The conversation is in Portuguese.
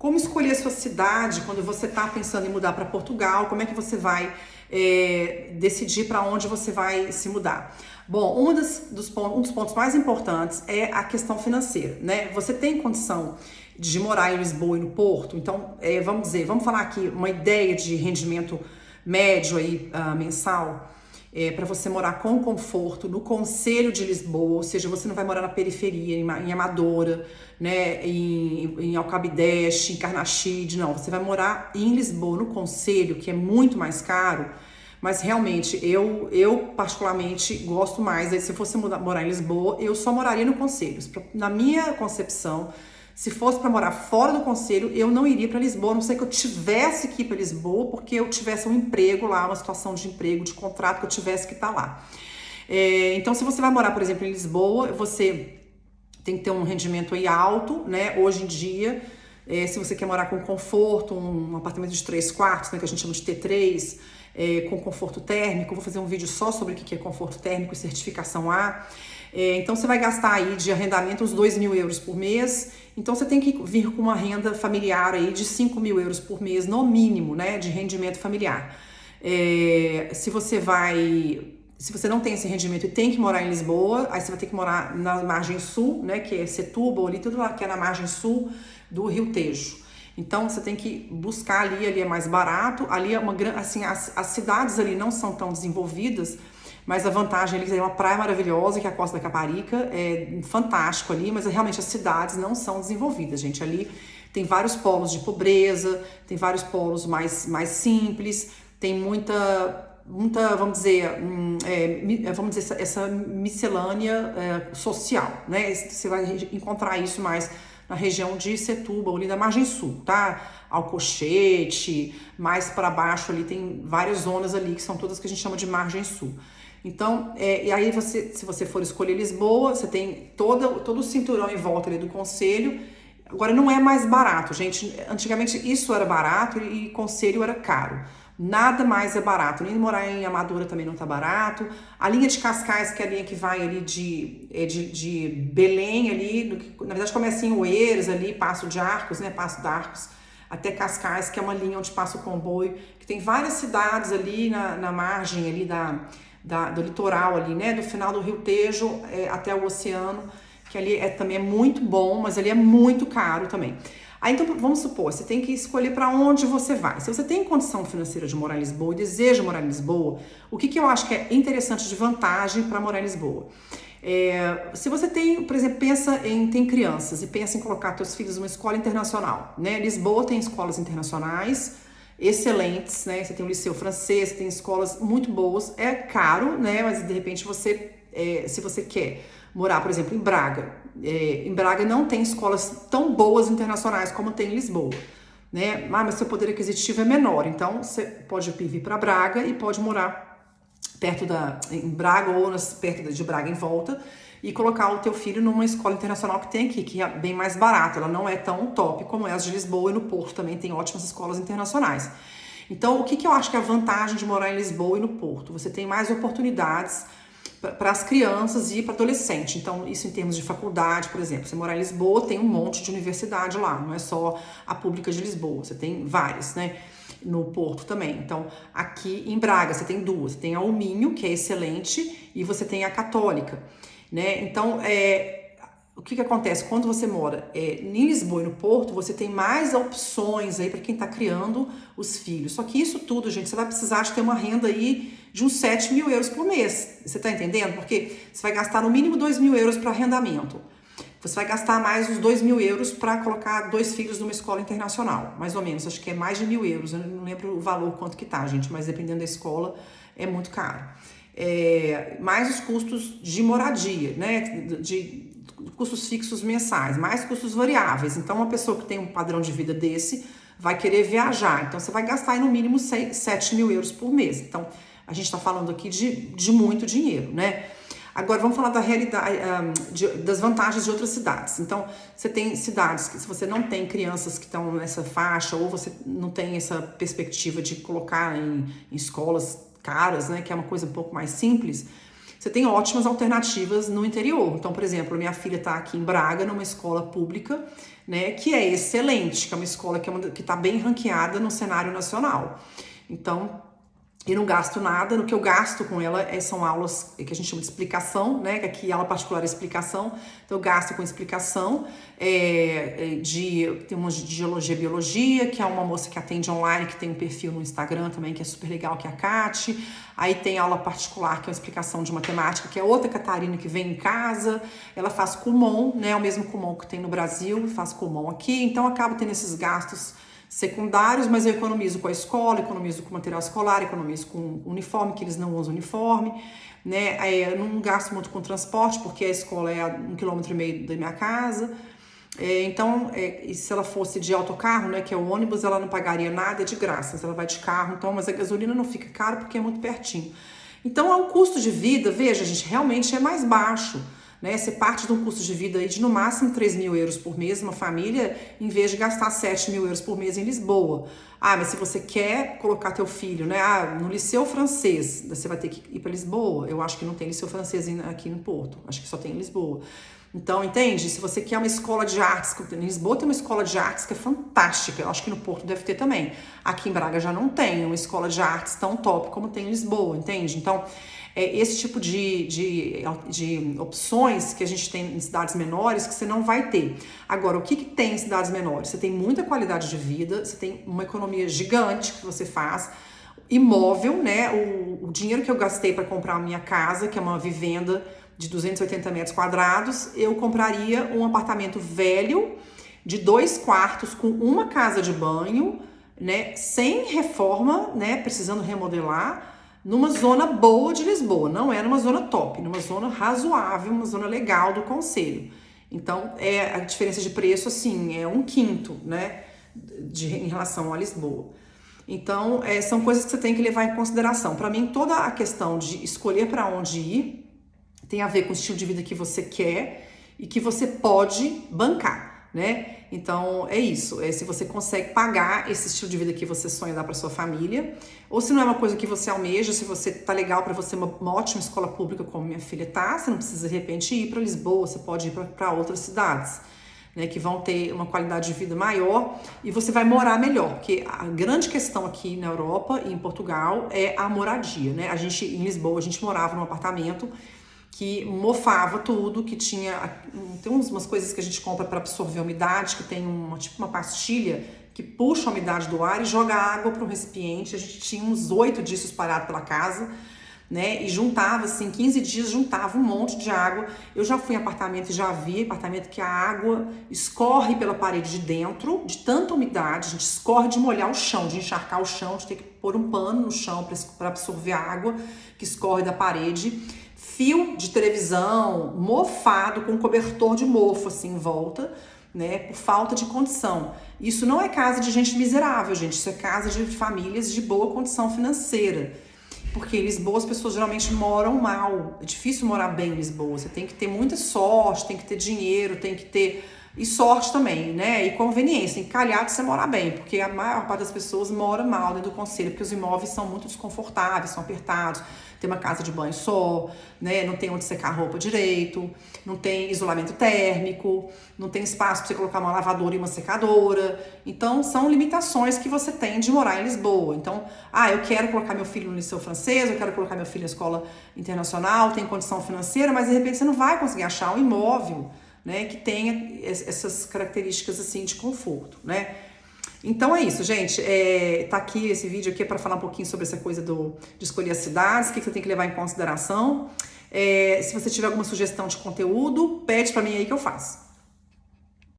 Como escolher a sua cidade quando você está pensando em mudar para Portugal? Como é que você vai decidir para onde você vai se mudar? Bom, um dos pontos mais importantes é a questão financeira, né? Você tem condição de morar em Lisboa e no Porto? Então, vamos falar aqui uma ideia de rendimento médio aí, mensal, para você morar com conforto no Concelho de Lisboa, ou seja, você não vai morar na periferia, em Amadora, né, em Alcabideste, em Carnaxide, não, você vai morar em Lisboa, no Concelho, que é muito mais caro, mas realmente eu particularmente gosto mais, aí, se eu fosse morar em Lisboa, eu só moraria no Concelho. Na minha concepção, se fosse para morar fora do concelho, eu não iria para Lisboa, a não ser que eu tivesse que ir para Lisboa, porque eu tivesse um emprego lá, uma situação de emprego, de contrato, que eu tivesse que estar lá. Então, se você vai morar, por exemplo, em Lisboa, você tem que ter um rendimento aí alto, né? Hoje em dia, se você quer morar com conforto, um apartamento de 3 quartos, né, que a gente chama de T3, com conforto térmico, eu vou fazer um vídeo só sobre o que é conforto térmico e certificação A. Então você vai gastar aí de arrendamento uns 2.000 euros por mês, então você tem que vir com uma renda familiar aí de 5.000 euros por mês, no mínimo, né, de rendimento familiar. Se você não tem esse rendimento e tem que morar em Lisboa, aí você vai ter que morar na margem sul, né, que é Setúbal, ali, tudo lá que é na margem sul do Rio Tejo. Então você tem que buscar ali é mais barato, ali é assim, as cidades ali não são tão desenvolvidas, mas a vantagem ali é uma praia maravilhosa, que é a Costa da Caparica, é fantástico ali, mas realmente as cidades não são desenvolvidas, gente. Ali tem vários polos de pobreza, tem vários polos mais simples, tem muita vamos dizer, essa miscelânea social, né? Você vai encontrar isso mais na região de Setúbal, ali da margem sul, tá? Alcochete, mais para baixo ali tem várias zonas ali que são todas que a gente chama de margem sul. Então, e aí se você for escolher Lisboa, você tem todo o cinturão em volta ali do concelho. Agora não é mais barato, gente. Antigamente isso era barato e concelho era caro. Nada mais é barato, nem morar em Amadora também não tá barato. A linha de Cascais, que é a linha que vai ali de Belém ali, na verdade começa em Oeiras ali, Passo de Arcos, né, Passo de Arcos, até Cascais, que é uma linha onde passa o comboio, que tem várias cidades ali na margem ali do litoral ali, né, do final do Rio Tejo até o oceano, que ali também é muito bom, mas ali é muito caro também. Aí, então, vamos supor, você tem que escolher para onde você vai. Se você tem condição financeira de morar em Lisboa e deseja morar em Lisboa, o que eu acho que é interessante de vantagem para morar em Lisboa? Se você tem, por exemplo, tem crianças e pensa em colocar seus filhos numa escola internacional, né? Lisboa tem escolas internacionais excelentes, né? Você tem o Liceu Francês, você tem escolas muito boas. É caro, né? Mas de repente se você quer morar, por exemplo, em Braga. Em Braga não tem escolas tão boas internacionais como tem em Lisboa, né? Mas seu poder aquisitivo é menor, então você pode vir para Braga e pode morar em Braga ou perto de Braga em volta e colocar o teu filho numa escola internacional que tem aqui, que é bem mais barata. Ela não é tão top como é as de Lisboa, e no Porto também tem ótimas escolas internacionais. Então, o que eu acho que é a vantagem de morar em Lisboa e no Porto? Você tem mais oportunidades para as crianças e para adolescente. Então, isso em termos de faculdade, por exemplo. Você morar em Lisboa, tem um monte de universidade lá, não é só a pública de Lisboa, você tem várias, né? No Porto também. Então, aqui em Braga, você tem duas. Você tem a Alminho, que é excelente, e você tem a Católica, né? Então, o que acontece? Quando você mora em Lisboa e no Porto, você tem mais opções aí para quem está criando os filhos. Só que isso tudo, gente, você vai precisar de ter uma renda aí de uns 7.000 euros por mês. Você tá entendendo? Porque você vai gastar no mínimo 2.000 euros para arrendamento. Você vai gastar mais uns 2.000 euros para colocar 2 filhos numa escola internacional. Mais ou menos, acho que é mais de 1.000 euros. Eu não lembro o valor quanto que tá, gente, mas dependendo da escola, é muito caro. Mais os custos de moradia, né? De custos fixos mensais, mais custos variáveis. Então, uma pessoa que tem um padrão de vida desse vai querer viajar. Então, você vai gastar aí no mínimo 7.000 euros por mês. Então, a gente está falando aqui de muito dinheiro, né? Agora, vamos falar da realidade, das vantagens de outras cidades. Então, você tem cidades que, se você não tem crianças que estão nessa faixa, ou você não tem essa perspectiva de colocar em escolas caras, né, que é uma coisa um pouco mais simples, você tem ótimas alternativas no interior. Então, por exemplo, minha filha está aqui em Braga, numa escola pública, né, que é excelente, que é uma escola que está bem ranqueada no cenário nacional. Então, eu não gasto nada, no que eu gasto com ela são aulas que a gente chama de explicação, né? Que aqui aula particular é explicação, então eu gasto com explicação, tem umas de geologia e biologia, que é uma moça que atende online, que tem um perfil no Instagram também, que é super legal, que é a Kati. Aí tem aula particular, que é uma explicação de matemática, que é outra Catarina que vem em casa, ela faz Kumon, né? O mesmo Kumon que tem no Brasil, faz Kumon aqui, então acaba tendo esses gastos secundários, mas eu economizo com a escola, economizo com material escolar, economizo com uniforme, que eles não usam uniforme, né? Eu não gasto muito com transporte, porque a escola é a 1,5 km da minha casa. Então, e se ela fosse de autocarro, né, que é o ônibus, ela não pagaria nada, é de graça. Se ela vai de carro, então, mas a gasolina não fica caro porque é muito pertinho. Então, o custo de vida, veja, gente, realmente é mais baixo. Né, você parte de um custo de vida aí de no máximo 3 mil euros por mês, uma família, em vez de gastar 7 mil euros por mês em Lisboa. Ah, mas se você quer colocar teu filho, né, no liceu francês, você vai ter que ir para Lisboa. Eu acho que não tem liceu francês aqui no Porto, acho que só tem em Lisboa. Então, entende? Se você quer uma escola de artes, em Lisboa tem uma escola de artes que é fantástica, eu acho que no Porto deve ter também. Aqui em Braga já não tem uma escola de artes tão top como tem em Lisboa, entende? Então, esse tipo de opções que a gente tem em cidades menores que você não vai ter. Agora, o que tem em cidades menores? Você tem muita qualidade de vida, você tem uma economia gigante que você faz, imóvel, né? O dinheiro que eu gastei para comprar a minha casa, que é uma vivenda de 280 metros quadrados, eu compraria um apartamento velho de 2 quartos com uma casa de banho, né? Sem reforma, né? Precisando remodelar, numa zona boa de Lisboa, não é numa zona top, numa zona razoável, uma zona legal do concelho. Então, a diferença de preço, assim, é 1/5, né, em relação a Lisboa. Então, são coisas que você tem que levar em consideração. Para mim, toda a questão de escolher para onde ir tem a ver com o estilo de vida que você quer e que você pode bancar, né? Então, é isso. Se você consegue pagar esse estilo de vida que você sonha dar para sua família, ou se não é uma coisa que você almeja, se você tá legal para você uma ótima escola pública como minha filha tá, você não precisa de repente ir para Lisboa, você pode ir para outras cidades, né, que vão ter uma qualidade de vida maior e você vai morar melhor, porque a grande questão aqui na Europa e em Portugal é a moradia, né? Em Lisboa, a gente morava num apartamento que mofava tudo, que tem umas coisas que a gente compra para absorver a umidade, que tem tipo uma pastilha que puxa a umidade do ar e joga água para o recipiente. A gente tinha uns 8 disso espalhado pela casa, né? E juntava, assim, 15 dias juntava um monte de água. Eu já fui em apartamento e já vi apartamento que a água escorre pela parede de dentro, de tanta umidade, a gente escorre de molhar o chão, de encharcar o chão, de ter que pôr um pano no chão para absorver a água que escorre da parede. Fio de televisão mofado, com cobertor de mofo assim em volta, né, por falta de condição. Isso não é casa de gente miserável, gente, isso é casa de famílias de boa condição financeira. Porque em Lisboa as pessoas geralmente moram mal, é difícil morar bem em Lisboa, você tem que ter muita sorte, tem que ter dinheiro, tem que ter... E sorte também, né, e conveniência, tem que calhar de você morar bem, porque a maior parte das pessoas mora mal dentro do concelho, porque os imóveis são muito desconfortáveis, são apertados, tem uma casa de banho só, né, não tem onde secar roupa direito, não tem isolamento térmico, não tem espaço para você colocar uma lavadora e uma secadora. Então, são limitações que você tem de morar em Lisboa. Então, eu quero colocar meu filho no liceu francês, eu quero colocar meu filho na escola internacional, tem condição financeira, mas de repente você não vai conseguir achar um imóvel, né, que tenha essas características assim de conforto, né? Então é isso, gente. Tá aqui esse vídeo aqui para falar um pouquinho sobre essa coisa de escolher as cidades, o que você tem que levar em consideração. Se você tiver alguma sugestão de conteúdo, pede para mim aí que eu faço.